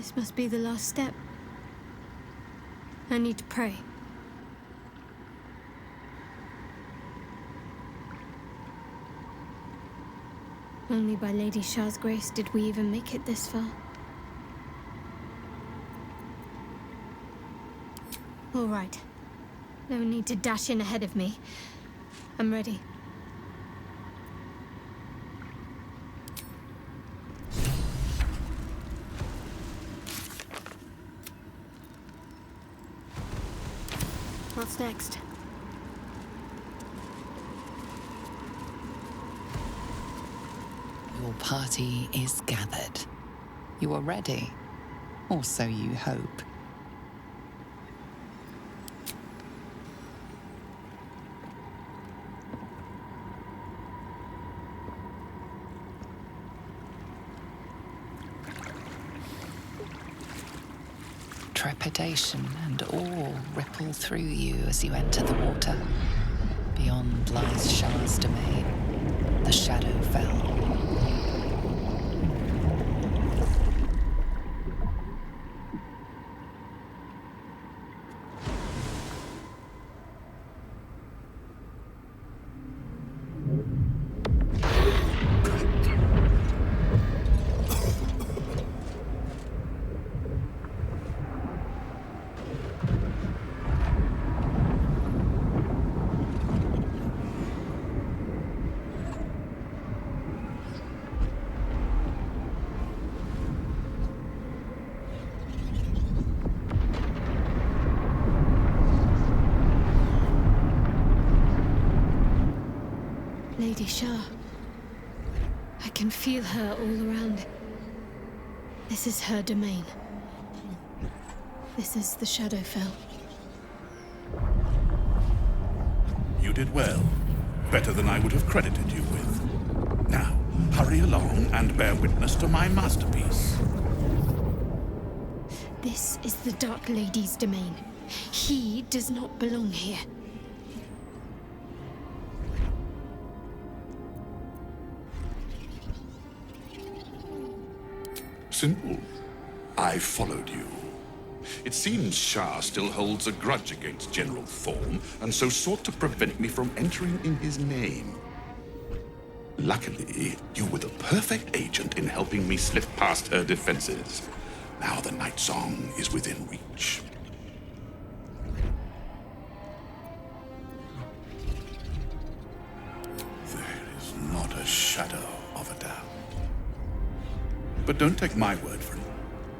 This must be the last step. I need to pray. Only by Lady Shah's grace did we even make it this far. All right. No need to dash in ahead of me. I'm ready. What's next? Your party is gathered. You are ready, or so you hope. Trepidation and awe ripple through you as you enter the water. Beyond lies Shah's domain. The shadow fell. Lady Shah. I can feel her all around. This is her domain. This is the Shadowfell. You did well. Better than I would have credited you with. Now, hurry along and bear witness to my masterpiece. This is the Dark Lady's domain. He does not belong here. Simple. I followed you. It seems Shah still holds a grudge against General Thorm, and so sought to prevent me from entering in his name. Luckily, you were the perfect agent in helping me slip past her defenses. Now the Night Song is within reach. There is not a shadow of a doubt. But don't take my word for it.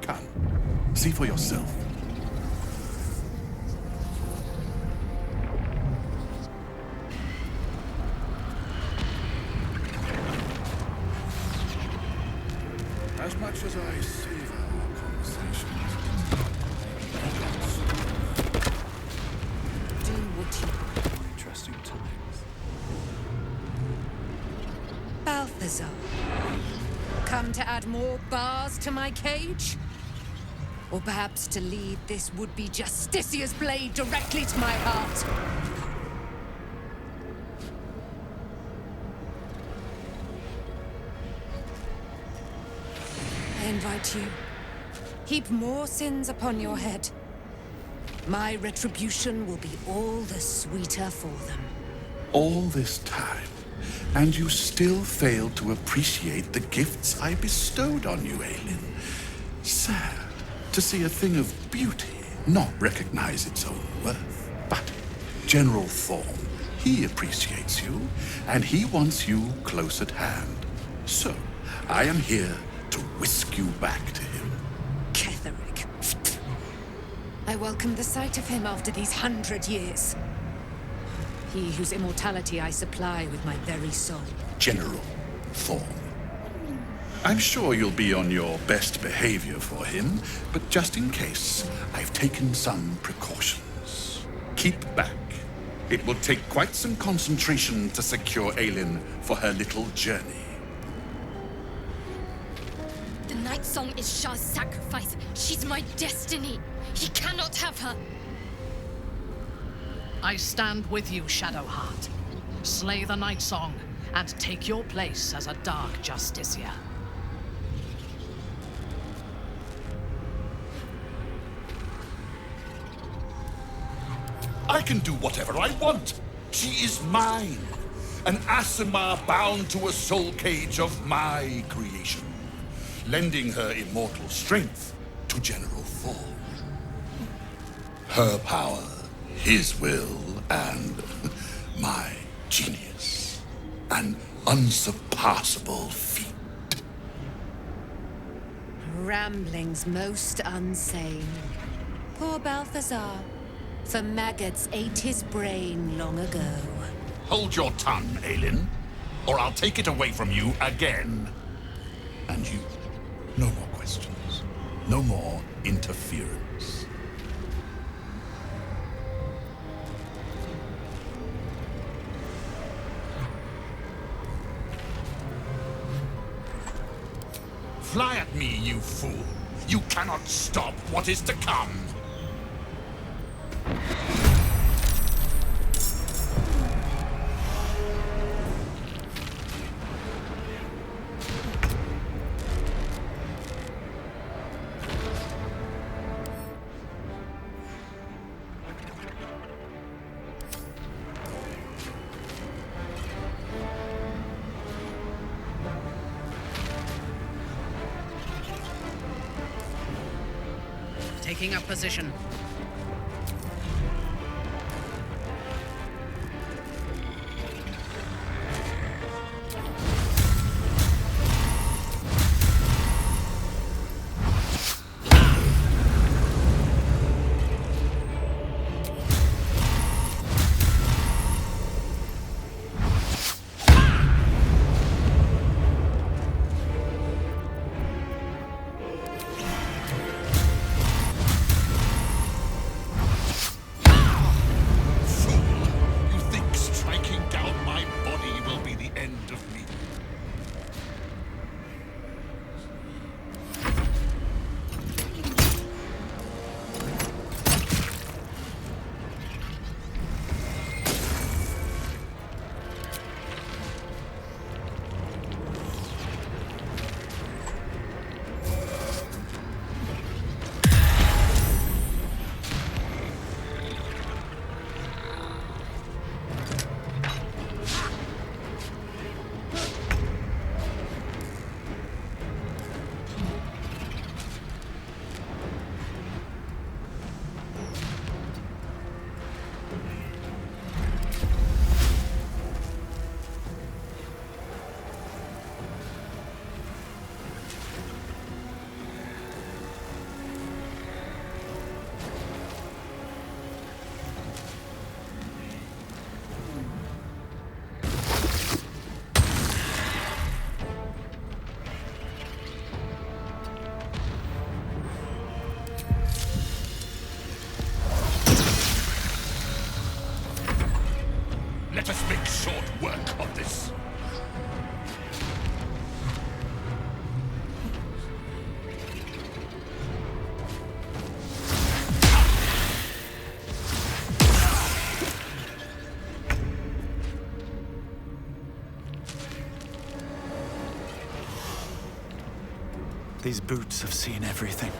Come, see for yourself. As much as I savor our conversations, Do what you... interesting times. Balthazar, come to add more bars to my cage? Or perhaps to lead this would-be Justicia's blade directly to my heart? I invite you. Heap more sins upon your head. My retribution will be all the sweeter for them. All this time, and you still failed to appreciate the gifts I bestowed on you, Aelin. Sad to see a thing of beauty not recognize its own worth. But General Thorm, he appreciates you, and he wants you close at hand. So, I am here to whisk you back to him. Ketherick. I welcome the sight of him after these 100 years. He whose immortality I supply with my very soul. General Thorm. I'm sure you'll be on your best behavior for him, but just in case, I've taken some precautions. Keep back. It will take quite some concentration to secure Aelin for her little journey. The Night Song is Shah's sacrifice. She's my destiny. He cannot have her. I stand with you, Shadowheart. Slay the Night Song and take your place as a Dark Justiciar. I can do whatever I want. She is mine. An Asimar bound to a soul cage of my creation, lending her immortal strength to General Thor. Her power, his will, and my genius. An unsurpassable feat. Ramblings most unsane. Poor Balthazar, for maggots ate his brain long ago. Hold your tongue, Aelin, or I'll take it away from you again. And you, no more questions. No more interference. Fly at me, you fool. You cannot stop what is to come. Taking up position. Let us make short work of this. These boots have seen everything.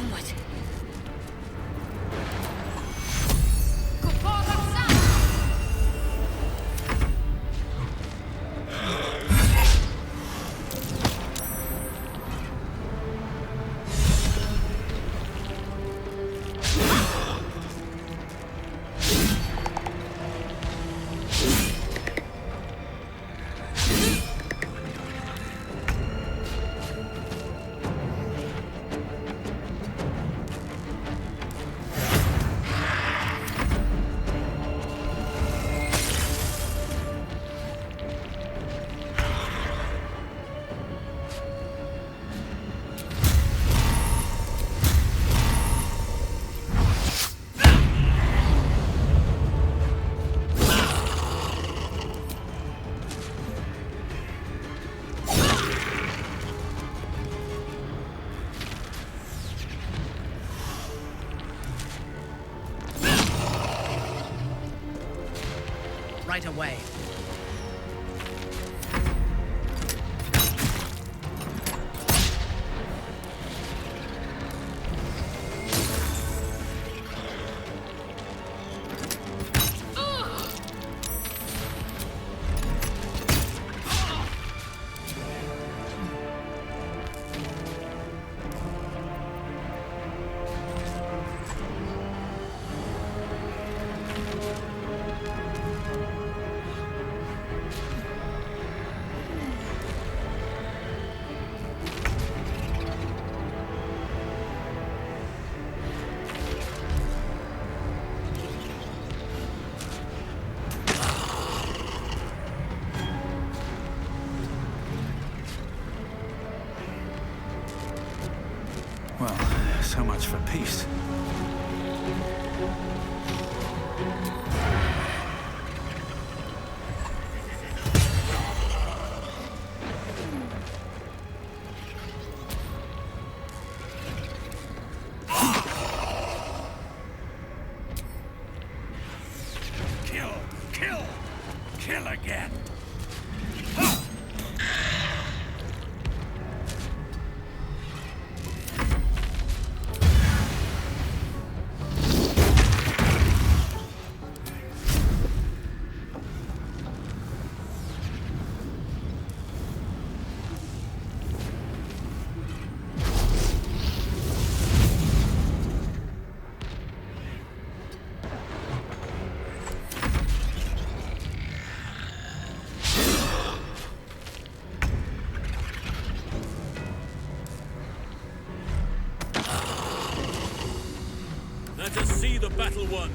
Onward. Right away. Well, so much for peace. Kill again. Let us see the battle won.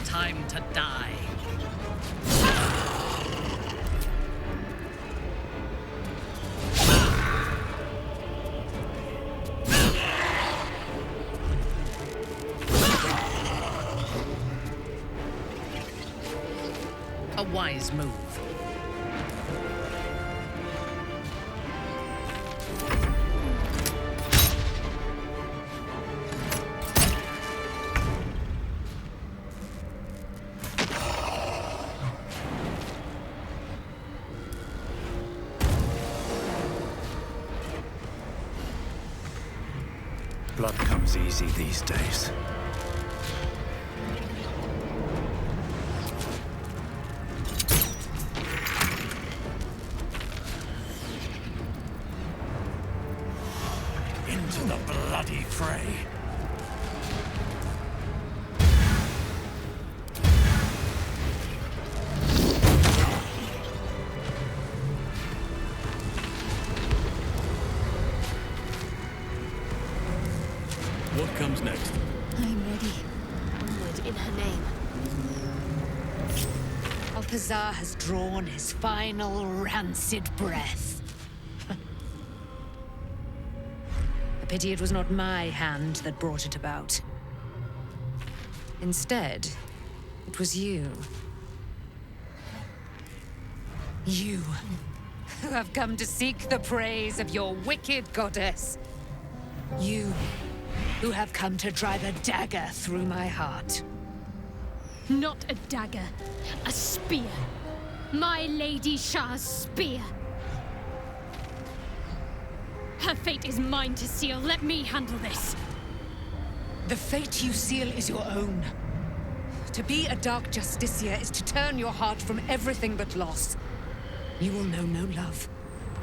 Time to die. A wise move. Blood comes easy these days. fray. What comes next? I'm ready. Onward in her name. Balthazar has drawn his final rancid breath. A pity it was not my hand that brought it about. Instead, it was you. You, who have come to seek the praise of your wicked goddess. You, who have come to drive a dagger through my heart. Not a dagger, a spear. My Lady Shah's spear. Her fate is mine to seal. Let me handle this. The fate you seal is your own. To be a Dark Justiciar is to turn your heart from everything but loss. You will know no love,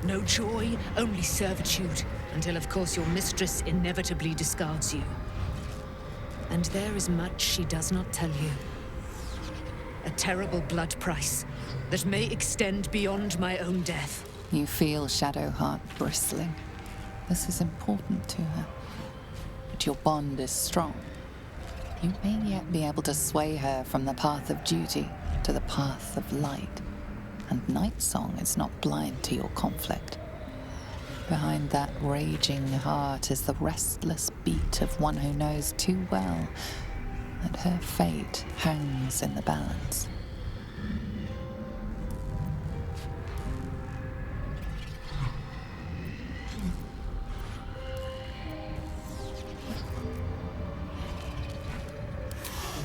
no joy, only servitude, until of course your mistress inevitably discards you. And there is much she does not tell you. A terrible blood price that may extend beyond my own death. You feel Shadowheart bristling. This is important to her. But your bond is strong. You may yet be able to sway her from the path of duty to the path of light. And Nightsong is not blind to your conflict. Behind that raging heart is the restless beat of one who knows too well that her fate hangs in the balance.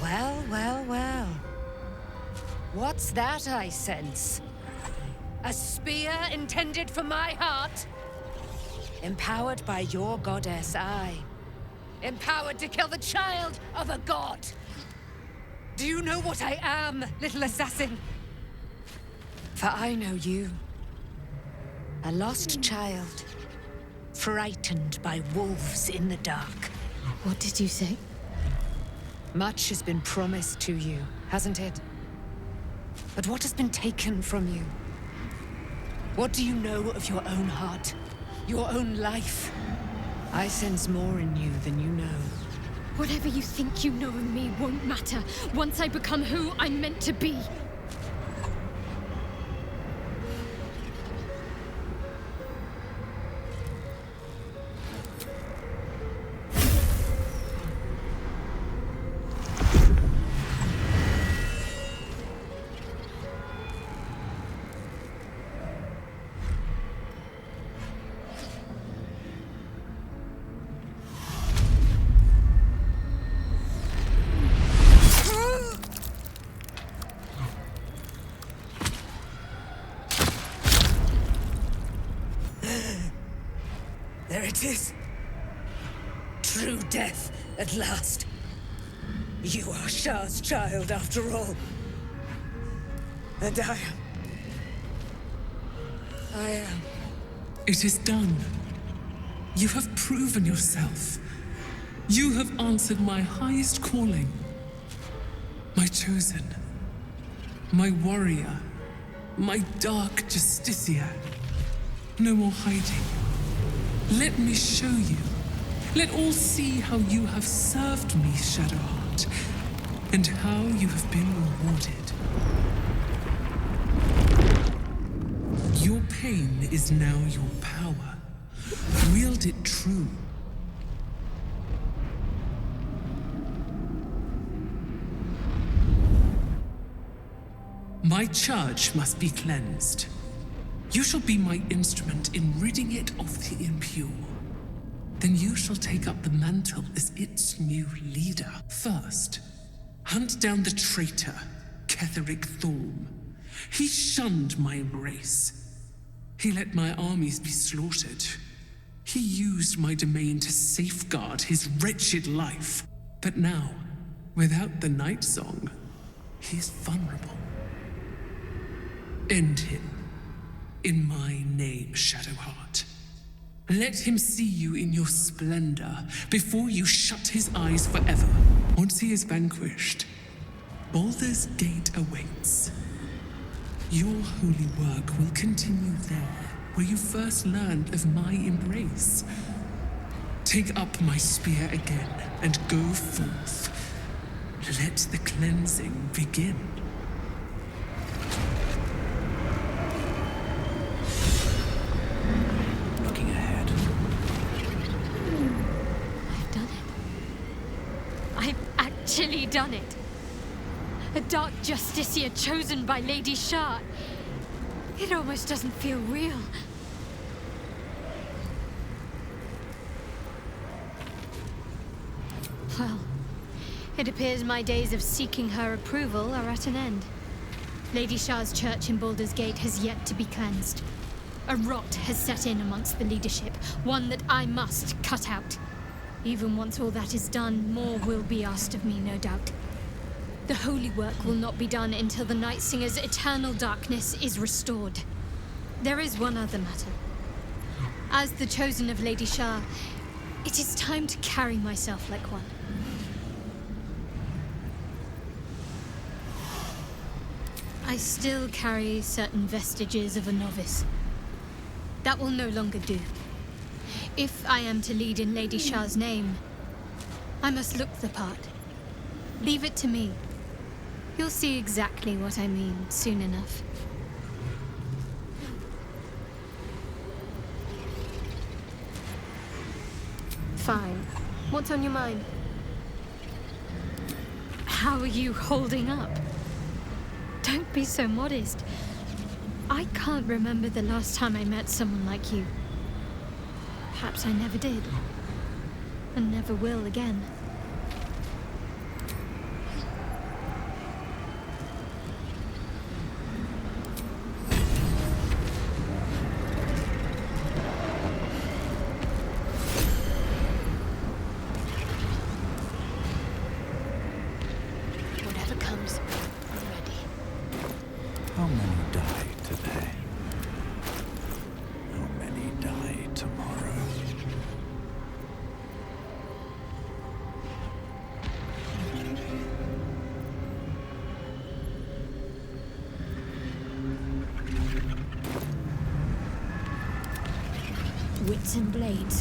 Well, well, well. What's that I sense? A spear intended for my heart? Empowered by your goddess, I. Empowered to kill the child of a god. Do you know what I am, little assassin? For I know you. A lost child. Frightened by wolves in the dark. What did you say? Much has been promised to you, hasn't it? But what has been taken from you? What do you know of your own heart? Your own life? I sense more in you than you know. Whatever you think you know of me won't matter once I become who I'm meant to be. There it is. True death, at last. You are Shah's child, after all. And I am. It is done. You have proven yourself. You have answered my highest calling. My chosen. My warrior. My dark justiciar. No more hiding. Let me show you. Let all see how you have served me, Shadowheart, and how you have been rewarded. Your pain is now your power. Wield it true. My charge must be cleansed. You shall be my instrument in ridding it of the impure. Then you shall take up the mantle as its new leader. First, hunt down the traitor, Ketheric Thorm. He shunned my embrace. He let my armies be slaughtered. He used my domain to safeguard his wretched life. But now, without the Nightsong, he is vulnerable. End him. In my name, Shadowheart. Let him see you in your splendor before you shut his eyes forever. Once he is vanquished, Baldur's Gate awaits. Your holy work will continue there, where you first learned of my embrace. Take up my spear again and go forth. Let the cleansing begin. Looking ahead. I've done it. I've actually done it. A dark justiciar chosen by Lady Shah. It almost doesn't feel real. Well, it appears my days of seeking her approval are at an end. Lady Shah's church in Baldur's Gate has yet to be cleansed. A rot has set in amongst the leadership, one that I must cut out. Even once all that is done, more will be asked of me, no doubt. The holy work will not be done until the Night Singer's eternal darkness is restored. There is one other matter. As the chosen of Lady Shah, it is time to carry myself like one. I still carry certain vestiges of a novice. That will no longer do. If I am to lead in Lady Shah's name, I must look the part. Leave it to me. You'll see exactly what I mean soon enough. Fine. What's on your mind? How are you holding up? Don't be so modest. I can't remember the last time I met someone like you. Perhaps I never did. And never will again. Whatever comes, I'm ready. How many die today? How many die tomorrow? Wits and blades.